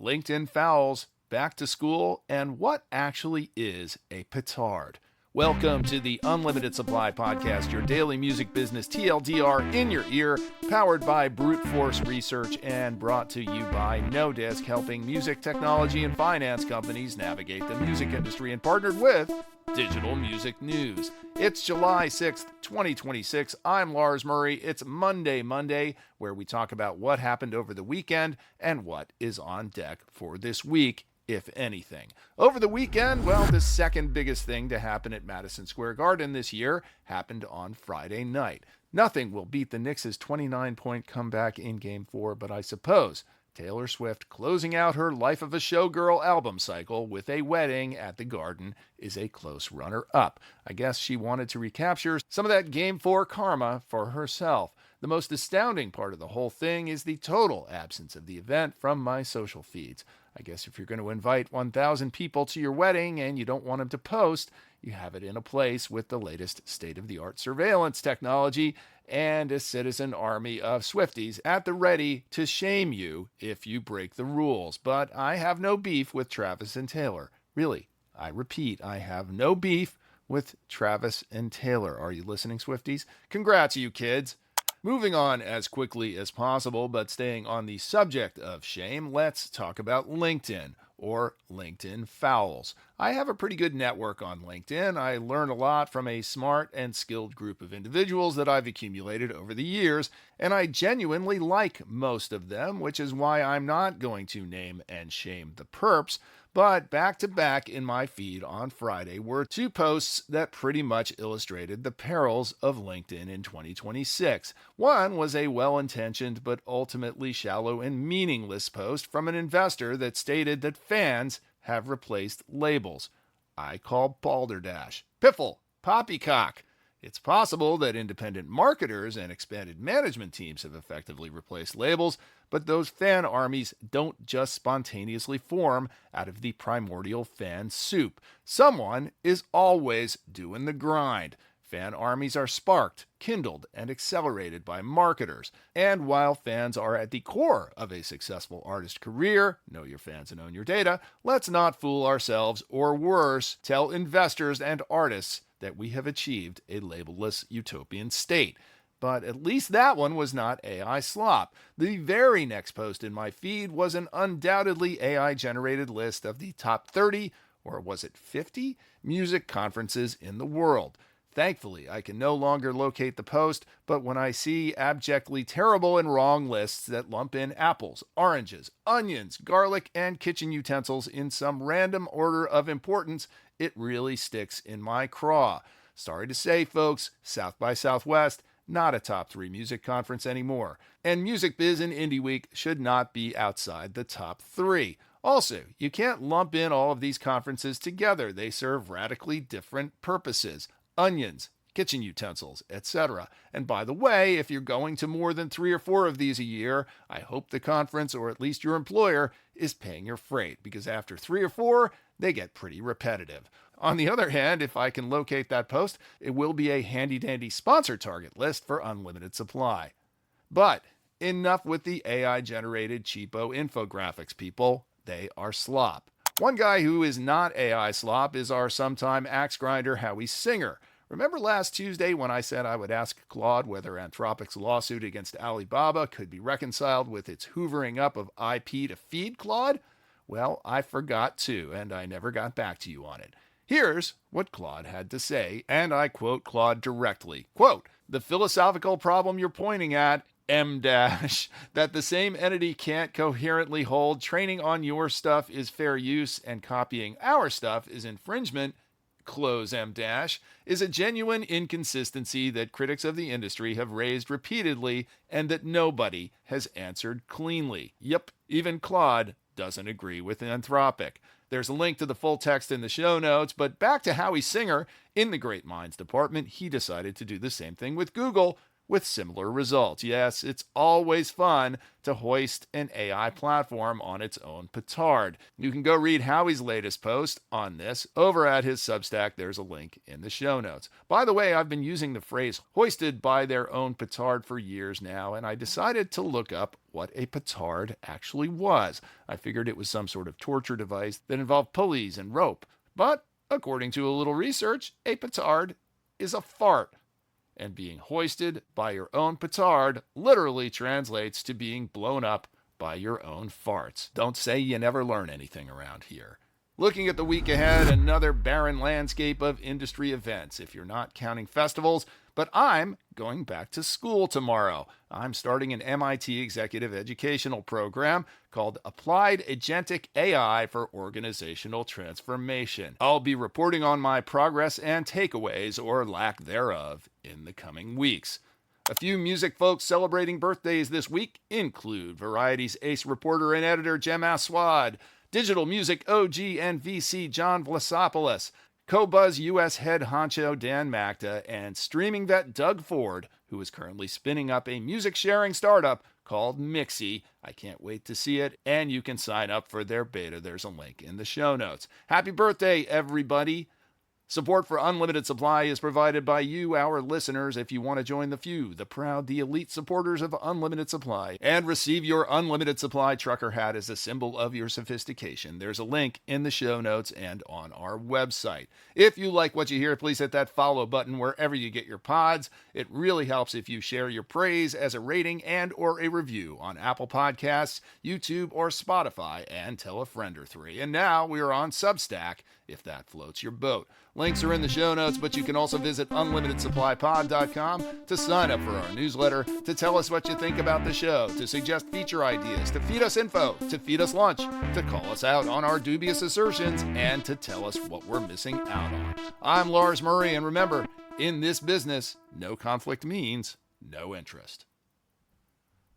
LinkedIn fouls, back to school, and what actually is a petard. Welcome to the Unlimited Supply Podcast, your daily music business TLDR in your ear, powered by Brute Force Research and brought to you by No Disc, helping music, technology, and finance companies navigate the music industry, and partnered with Digital Music News. It's July 6th, 2026. I'm Lars Murray. It's Monday, where we talk about what happened over the weekend and what is on deck for this week, if anything. Over the weekend, well, the second biggest thing to happen at Madison Square Garden this year happened on Friday night. Nothing will beat the Knicks' 29-point comeback in Game 4, but I suppose Taylor Swift closing out her Life of a Showgirl album cycle with a wedding at the Garden is a close runner-up. I guess she wanted to recapture some of that Game 4 karma for herself. The most astounding part of the whole thing is the total absence of the event from my social feeds. I guess if you're going to invite 1,000 people to your wedding and you don't want them to post, you have it in a place with the latest state-of-the-art surveillance technology and a citizen army of Swifties at the ready to shame you if you break the rules. But I have no beef with Travis and Taylor. Really, I repeat, I have no beef with Travis and Taylor. Are you listening, Swifties? Congrats, you kids. Moving on as quickly as possible, but staying on the subject of shame, let's talk about LinkedIn, or LinkedIn fouls. I have a pretty good network on LinkedIn. I learn a lot from a smart and skilled group of individuals that I've accumulated over the years, and I genuinely like most of them, which is why I'm not going to name and shame the perps. But back to back in my feed on Friday were two posts that pretty much illustrated the perils of LinkedIn in 2026. One was a well-intentioned but ultimately shallow and meaningless post from an investor that stated that fans have replaced labels. I call balderdash, piffle, poppycock. It's possible that independent marketers and expanded management teams have effectively replaced labels, but those fan armies don't just spontaneously form out of the primordial fan soup. Someone is always doing the grind. Fan armies are sparked, kindled, and accelerated by marketers. And while fans are at the core of a successful artist career, know your fans and own your data, let's not fool ourselves, or worse, tell investors and artists that we have achieved a labelless utopian state. But at least that one was not AI slop. The very next post in my feed was an undoubtedly AI-generated list of the top 30, or was it 50, music conferences in the world. Thankfully, I can no longer locate the post, but when I see abjectly terrible and wrong lists that lump in apples, oranges, onions, garlic, and kitchen utensils in some random order of importance, it really sticks in my craw. Sorry to say, folks, South by Southwest, not a top 3 music conference anymore. And Music Biz and Indie Week should not be outside the top 3. Also, you can't lump in all of these conferences together. They serve radically different purposes. Onions, kitchen utensils, etc. And by the way, if you're going to more than 3 or 4 of these a year, I hope the conference, or at least your employer, is paying your freight, because after 3 or 4, they get pretty repetitive. On the other hand, if I can locate that post, it will be a handy-dandy sponsor target list for Unlimited Supply. But enough with the AI-generated cheapo infographics, people. They are slop. One guy who is not AI slop is our sometime axe grinder Howie SInger. Remember last Tuesday when I said I would ask Claude whether Anthropic's lawsuit against Alibaba could be reconciled with its hoovering up of IP to feed Claude? Well, I forgot to, and I never got back to you on it. Here's what Claude had to say, and I quote Claude directly. Quote, "The philosophical problem you're pointing at, that the same entity can't coherently hold training on your stuff is fair use and copying our stuff is infringement, close is a genuine inconsistency that critics of the industry have raised repeatedly and that nobody has answered cleanly." Yep, even Claude doesn't agree with Anthropic. There's a link to the full text in the show notes, but back to Howie SInger. In the Great Minds department, he decided to do the same thing with Google, with similar results. Yes, it's always fun to hoist an AI platform on its own petard. You can go read Howie's latest post on this over at his Substack. There's a link in the show notes. By the way, I've been using the phrase hoisted by their own petard for years now, and I decided to look up what a petard actually was. I figured it was some sort of torture device that involved pulleys and rope. But according to a little research, a petard is a fart. And being hoisted by your own petard literally translates to being blown up by your own farts. Don't say you never learn anything around here. Looking at the week ahead, another barren landscape of industry events, if you're not counting festivals. But I'm going back to school tomorrow. I'm starting an MIT executive educational program called Applied Agentic AI for Organizational Transformation. I'll be reporting on my progress and takeaways, or lack thereof, in the coming weeks. A few music folks celebrating birthdays this week include Variety's ace reporter and editor Jem Aswad, digital music OG and VC Jon Vlassopolous, Co-Buzz U.S. head honcho Dan Mackta, and streaming vet Doug Ford, who is currently spinning up a music-sharing startup called Mixie. I can't wait to see it, and you can sign up for their beta. There's a link in the show notes. Happy birthday, everybody! Support for Unlimited Supply is provided by you, our listeners. If you want to join the few, the proud, the elite supporters of Unlimited Supply, and receive your Unlimited Supply trucker hat as a symbol of your sophistication, there's a link in the show notes and on our website. If you like what you hear, please hit that follow button wherever you get your pods. It really helps if you share your praise as a rating and or a review on Apple Podcasts, YouTube, or Spotify, and tell a friend or three. And now we are on Substack, if that floats your boat. Links are in the show notes, but you can also visit unlimitedsupplypod.com to sign up for our newsletter, to tell us what you think about the show, to suggest feature ideas, to feed us info, to feed us lunch, to call us out on our dubious assertions, and to tell us what we're missing out on. I'm Lars Murray, and remember, in this business, no conflict means no interest.